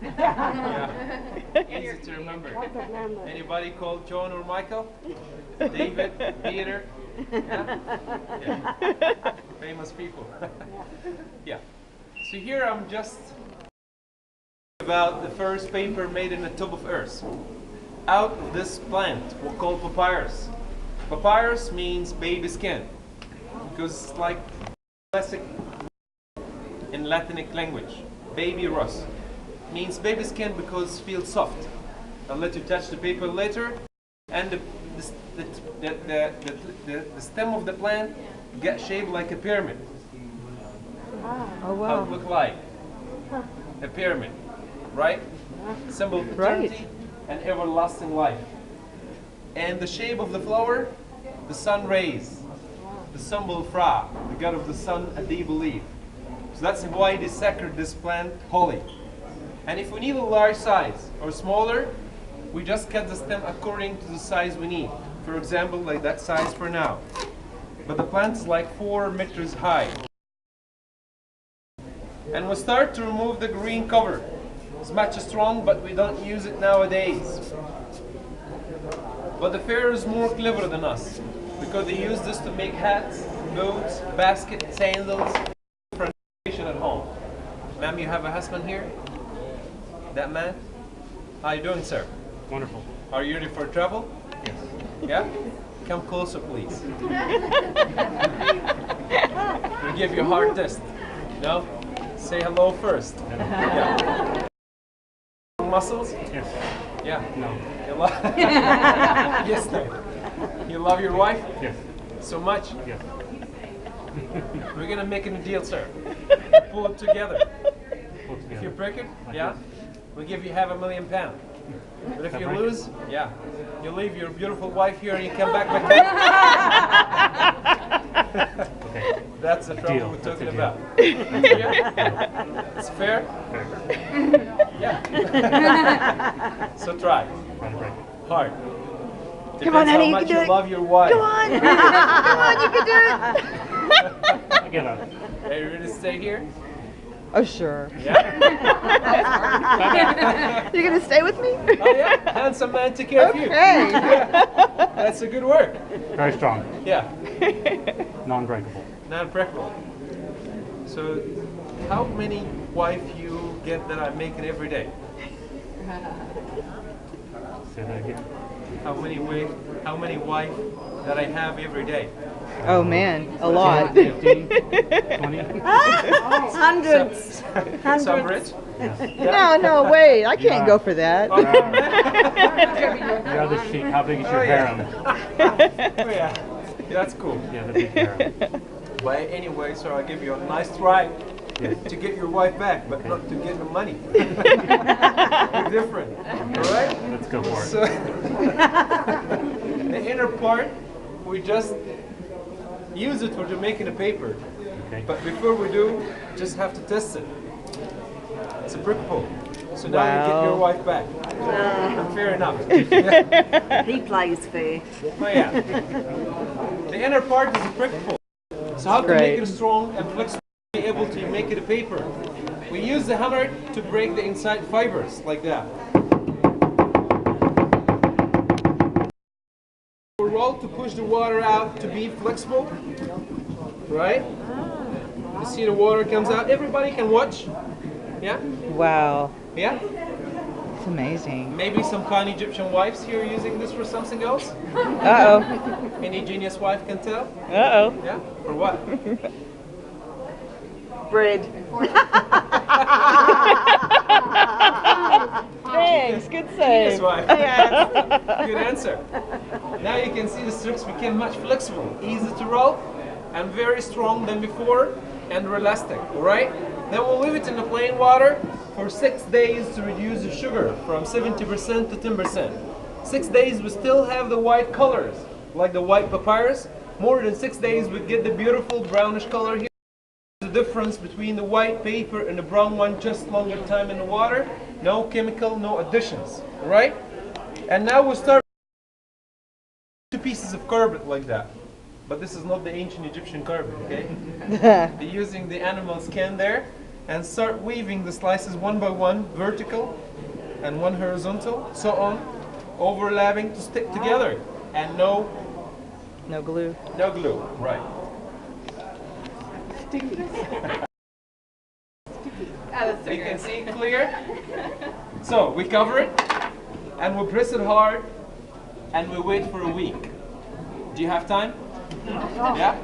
Yeah. Easy to remember. Anybody called John or Michael? David, Peter? Yeah? Yeah. Famous people. Yeah. So here I'm just about the first paper made in the tube of earth. Out of this plant, we'll call papyrus. Papyrus means baby skin, because it's like classic in Latinic language. Baby rust means baby skin because it feels soft. I'll let you touch the paper later, and the stem of the plant gets shaped like a pyramid. Oh wow! How it look like a pyramid, right? Symbol of eternity and everlasting life. And the shape of the flower, the sun rays, the symbol of Ra, the god of the sun, and they believe. So that's why they sacred this plant holy. And if we need a large size or smaller, we just cut the stem according to the size we need. For example, like that size for now. But the plant is like 4 meters high. And we'll start to remove the green cover. It's much strong, but we don't use it nowadays. But the pharaoh is more clever than us, because they use this to make hats, boots, baskets, sandals, for at home. Ma'am, you have a husband here? That man? How are you doing, sir? Wonderful. Are you ready for travel? Yes. Yeah? Come closer, please. We'll give you a hard test. No? Say hello first. Yeah. Muscles? Yes. Yeah. No. Yes, no. You love your wife? Yes. So much? Yes. We're gonna make a deal, sir. Pull it together. Pull it If together. you break it, Like yeah, this. we'll give you £500,000. But if That you right? lose, yeah, you leave your beautiful wife here and you come back. Okay. That's the trouble Deal. we're That's talking a deal. about. Yeah? It's fair? Yeah. So try. Try to break it. Hard. Come on, Depends honey, how you much can do you it. love your wife. Come on! Come on, you can do it! I give up. Are you ready to stay here? Oh, sure. Yeah? You're gonna stay with me? Oh yeah? Handsome man, take care of you. Okay. That's a good work. Very strong. Yeah. Non-breakable. Non-practical. So, how many wife you get that I make it every day? Say that again. How many wife that I have every day? Oh man, a lot. 15, 20. Hundreds. Some rich? No, no, wait. I can't go for that. Oh, You're the sheep. How big is your harem? oh yeah. That's cool. Yeah, the big harem. But anyway, so I'll give you a nice try Yes. to get your wife back, but not to get the money. We're different. Alright? Let's go for it. So, the inner part, we just use it for making a paper. Okay. But before we do, just have to test it. It's a brick pull. So now you get your Wow. wife back. Fair enough. He plays fair. Oh yeah. The inner part is a brick pull. So how to make Great. it strong and flexible, be able to make it a paper. We use the hammer to break the inside fibers like that. We roll to push the water out to be flexible. Right? You see the water comes out. Everybody can watch. Yeah? Wow, Yeah? it's amazing. Maybe some kind Egyptian wives here using this for something else? Uh Any genius wife can tell? oh. Uh oh. Yeah? For what? Bread. Thanks. Good Genius save. wife. Yes. Good answer. Now you can see the strips became much flexible, easy to roll, and very strong than before, and elastic, alright? Then we'll leave it in the plain water for 6 days to reduce the sugar from 70% to 10%. 6 days we still have the white colors, like the white papyrus. More than 6 days we get the beautiful brownish color here. The difference between the white paper and the brown one, just longer time in the water, no chemical, no additions, alright? And now we'll start 2 pieces of carpet like that. But this is not the ancient Egyptian carpet, okay? They're using the animal skin there, and start weaving the slices one by one, vertical and one horizontal, so on, overlapping to stick together, and no glue. no glue, right? You can see clear. So we cover it, and we press it hard, and we wait for a week. Do you have time? Yeah?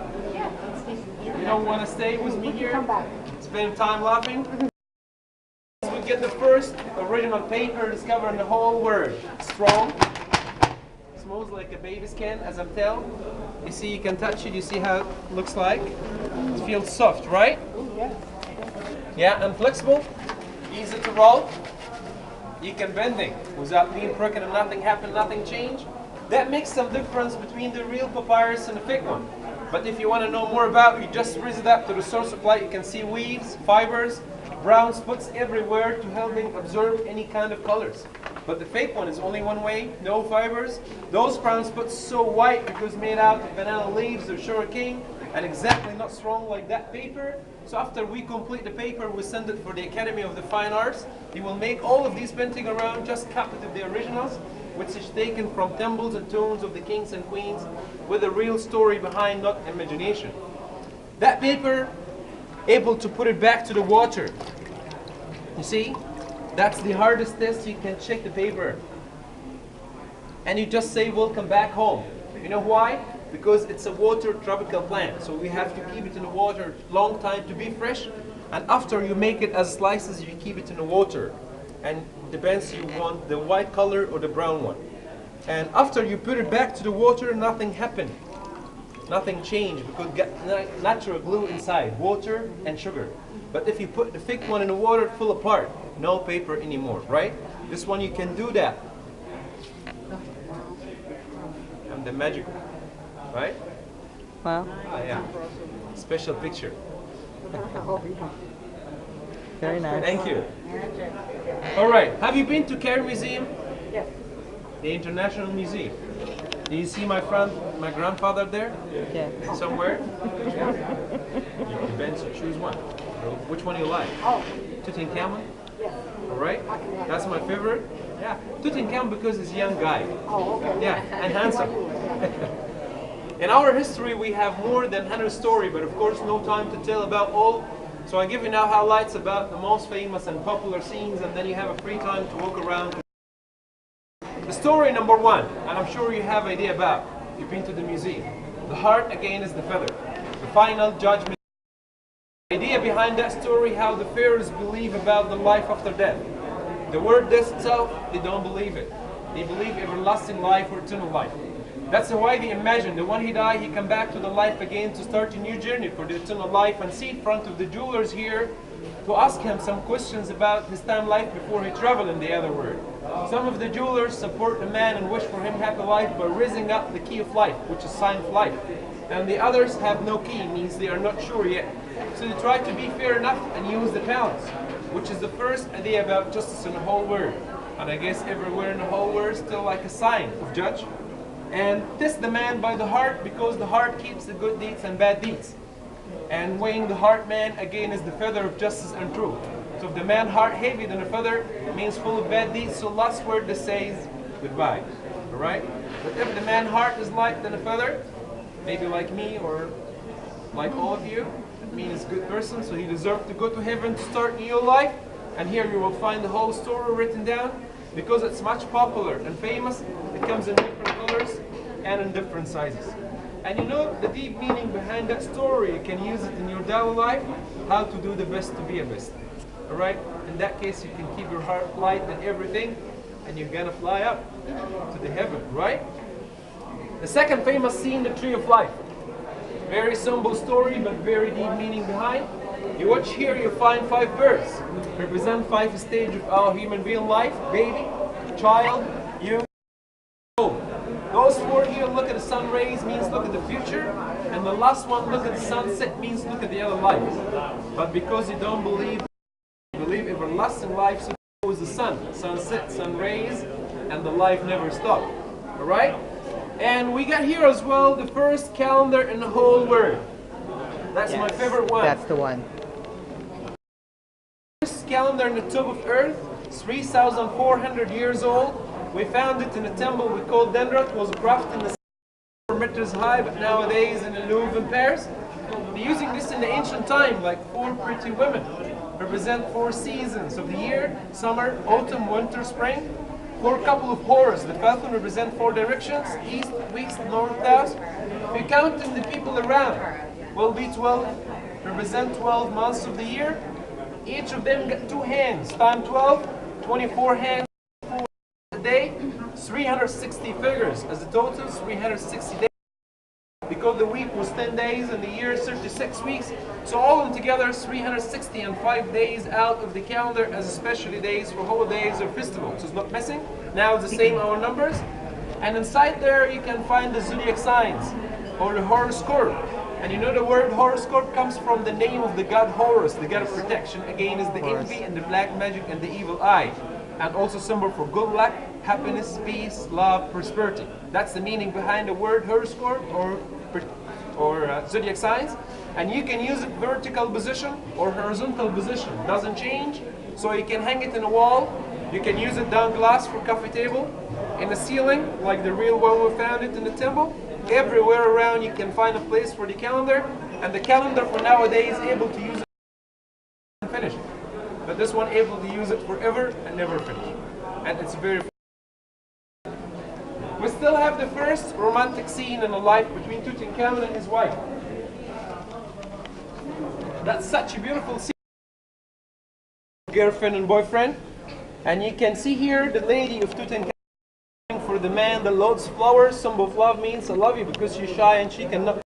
You don't want to stay with me here? Spend time laughing? We get the first original paper discovered in the whole world. Strong. Smells like a baby skin, as I'm telling. You see, you can touch it. You see how it looks like? It feels soft, right? Yeah, and flexible. Easy to roll. You can bending without being broken and nothing happened, nothing changed. That makes some difference between the real papyrus and the fake one. But if you want to know more about it, you just raise it up to the source of light. You can see weaves, fibers, brown spots everywhere to help them absorb any kind of colors. But the fake one is only one way, no fibers. Those brown spots so white because made out of banana leaves or sugarcane, and exactly not strong like that paper. So after we complete the paper, we send it for the Academy of the Fine Arts. They will make all of these paintings around just copied of the originals, which is taken from temples and tombs of the kings and queens with a real story behind, not imagination. That paper, able to put it back to the water. You see, that's the hardest test. You can check the paper. And you just say, welcome back home. You know why? Because it's a water tropical plant. So we have to keep it in the water long time to be fresh. And after you make it as slices, you keep it in the water. And depends you want the white color or the brown one. And after you put it back to the water, nothing happened. Nothing changed because it got natural glue inside, water and sugar. But if you put the fake one in the water, it fell apart. No paper anymore, right? This one you can do that. And the magic, right? Wow. Ah, yeah. Special picture. Very nice. Thank you. All right. Have you been to Cairo Museum? Yes. The International Museum. Do you see my grandfather there? Yeah. Somewhere? It depends. Choose one. Which one you like? Tutankhamun? Yes. All right. That's my favorite. Yeah. Tutankhamun because he's a young guy. Oh, okay. Yeah, and handsome. In our history, we have more than 100 stories, but of course, no time to tell about all. So I give you now highlights about the most famous and popular scenes, and then you have a free time to walk around. The story number one, and I'm sure you have idea about, you've been to the museum. The heart again is the feather. The final judgment. The idea behind that story, how the pharaohs believe about the life after death. The word death itself, they don't believe it. They believe everlasting life or eternal life. That's why they imagine the one he died, he come back to the life again to start a new journey for the eternal life, and sit in front of the jewelers here to ask him some questions about his time life before he traveled in the other world. Some of the jewelers support the man and wish for him happy life by raising up the key of life, which is sign of life. And the others have no key, means they are not sure yet. So they try to be fair enough and use the talents, which is the first idea about justice in the whole world. And I guess everywhere in the whole world still like a sign of judge. And test the man by the heart, because the heart keeps the good deeds and bad deeds. And weighing the heart man again is the feather of justice and truth. So if the man heart heavy than a feather, means full of bad deeds, so last word that says goodbye. Alright? But if the man heart is light than a feather, maybe like me or like all of you, it means good person, so he deserves to go to heaven to start new life. And here you will find the whole story written down, because it's much popular and famous. It comes in different colors and in different sizes. And you know the deep meaning behind that story, you can use it in your daily life, how to do the best to be a best. Alright? In that case, you can keep your heart light and everything, and you're gonna fly up to the heaven, right? The second famous scene, the Tree of Life. Very simple story, but very deep meaning behind. You watch here, you find 5 birds. Represent 5 stages of our human being life: baby, child, youth, old. Those 4 here look at the sun rays, means look at the future. And the last one, look at the sunset, means look at the other life. But because you don't believe everlasting life, so is the sun. Sunset, sun rays, and the life never stops. Alright? And we got here as well the first calendar in the whole world. That's my favorite one. That's the one. oldest calendar in the top of Earth. It's 3,400 years old. We found it in a temple we call Dendra. It was crafted in the 4 meters high, but nowadays in the Louvre in Paris. They're using this in the ancient time, like 4 pretty women. Represent 4 seasons of the year: summer, autumn, winter, spring. 4 couple of horses. The falcon represent 4 directions: east, west, north, south. If you count in the people around, will be 12. Represent 12 months of the year. Each of them got 2 hands. Time 12, 24 hands a day, 360 figures as a total, 360 days. Because the week was 10 days and the year is 36 weeks, so all of them together 360 and 5 days out of the calendar as especially days for holidays or festivals. So it's not missing. Now it's the same our numbers. And inside there you can find the zodiac signs or the horoscope. And you know the word horoscope comes from the name of the god Horus, the god of protection. Again is the envy and the black magic and the evil eye. And also symbol for good luck, happiness, peace, love, prosperity. That's the meaning behind the word horoscope or zodiac signs. And you can use it vertical position or horizontal position. Doesn't change. So you can hang it in a wall. You can use it down glass for coffee table. In the ceiling, like the real one we found it in the temple. Everywhere around you can find a place for the calendar. And the calendar for nowadays able to use it and finish. But this one able to use it forever and never finish. And it's very. We still have the first romantic scene in the life between Tutankhamun and his wife. That's such a beautiful scene. Girlfriend and boyfriend. And you can see here the lady of Tutankhamun for the man that loads flowers. Symbol of love means I love you because she's shy and she cannot